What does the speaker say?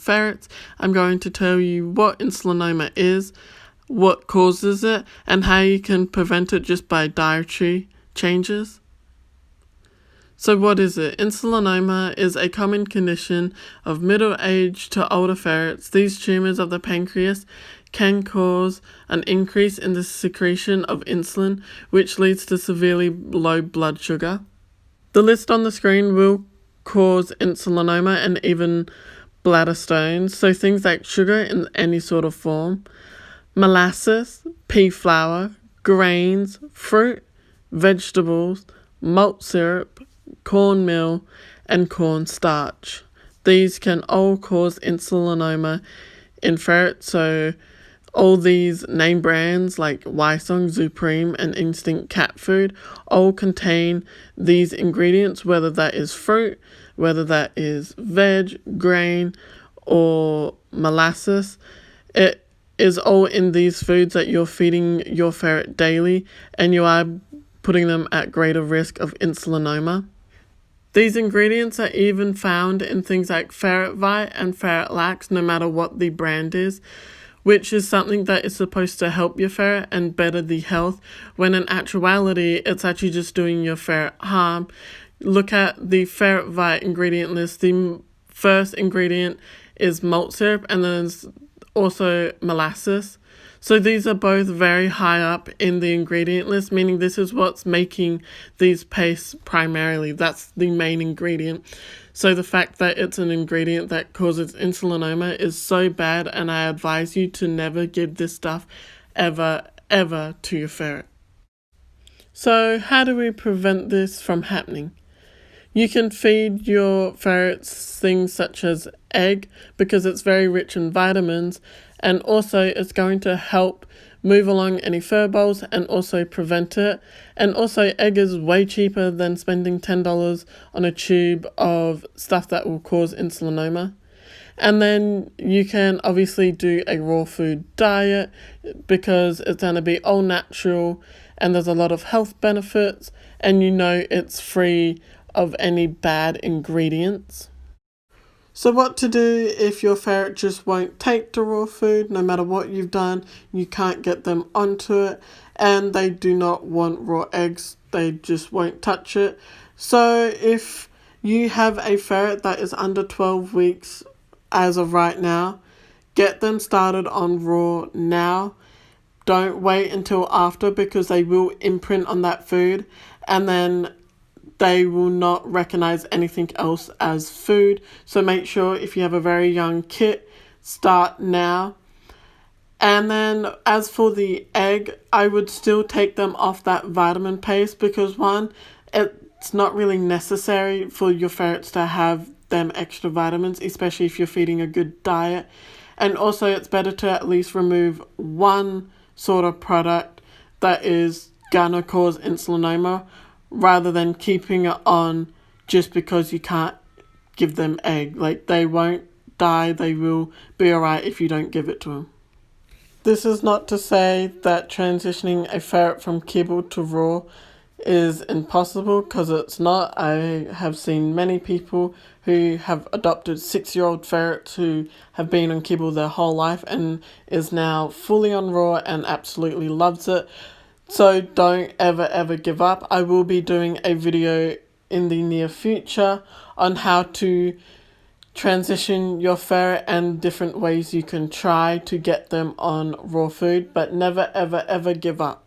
ferrets. I'm going to tell you what insulinoma is, what causes it, and how you can prevent it just by dietary changes. So what is it? Insulinoma is a common condition of middle-aged to older ferrets. These tumors of the pancreas can cause an increase in the secretion of insulin, which leads to severely low blood sugar. The list on the screen will cause insulinoma and even bladder stones, so things like sugar in any sort of form, molasses, pea flour, grains, fruit, vegetables, malt syrup, cornmeal, and cornstarch. These can all cause insulinoma in ferrets, so all these name brands like Wysong, Supreme, and Instinct cat food all contain these ingredients, whether that is fruit, whether that is veg, grain, or molasses. It is all in these foods that you're feeding your ferret daily, and you are putting them at greater risk of insulinoma. These ingredients are even found in things like Ferret Vite and Ferret Lax, no matter what the brand is, which is something that is supposed to help your ferret and better the health, when in actuality, it's actually just doing your ferret harm. Look at the Ferret Vite ingredient list. The first ingredient is malt syrup, and then there's also molasses. So these are both very high up in the ingredient list, meaning this is what's making these pastes primarily. That's the main ingredient. So the fact that it's an ingredient that causes insulinoma is so bad, and I advise you to never give this stuff ever to your ferret. So how do we prevent this from happening? You can feed your ferrets things such as egg, because it's very rich in vitamins, and also it's going to help move along any fur balls and also prevent it. And also, egg is way cheaper than spending $10 on a tube of stuff that will cause insulinoma. And then you can obviously do a raw food diet, because it's going to be all natural and there's a lot of health benefits, and you know it's free of any bad ingredients. So what to do if your ferret just won't take to raw food? No matter what you've done, you can't get them onto it, and they do not want raw eggs. They just won't touch it. So if you have a ferret that is under 12 weeks as of right now, get them started on raw now. Don't wait until after, because they will imprint on that food, and then they will not recognize anything else as food. So make sure if you have a very young kit, start now. And then as for the egg, I would still take them off that vitamin paste, because one, it's not really necessary for your ferrets to have them extra vitamins, especially if you're feeding a good diet. And also it's better to at least remove one sort of product that is gonna cause insulinoma, rather than keeping it on just because you can't give them egg. Like, they won't die, they will be alright if you don't give it to them. This is not to say that transitioning a ferret from kibble to raw is impossible, because it's not. I have seen many people who have adopted 6-year-old ferrets who have been on kibble their whole life and is now fully on raw and absolutely loves it. So don't ever give up. I will be doing a video in the near future on how to transition your ferret and different ways you can try to get them on raw food, but never ever give up.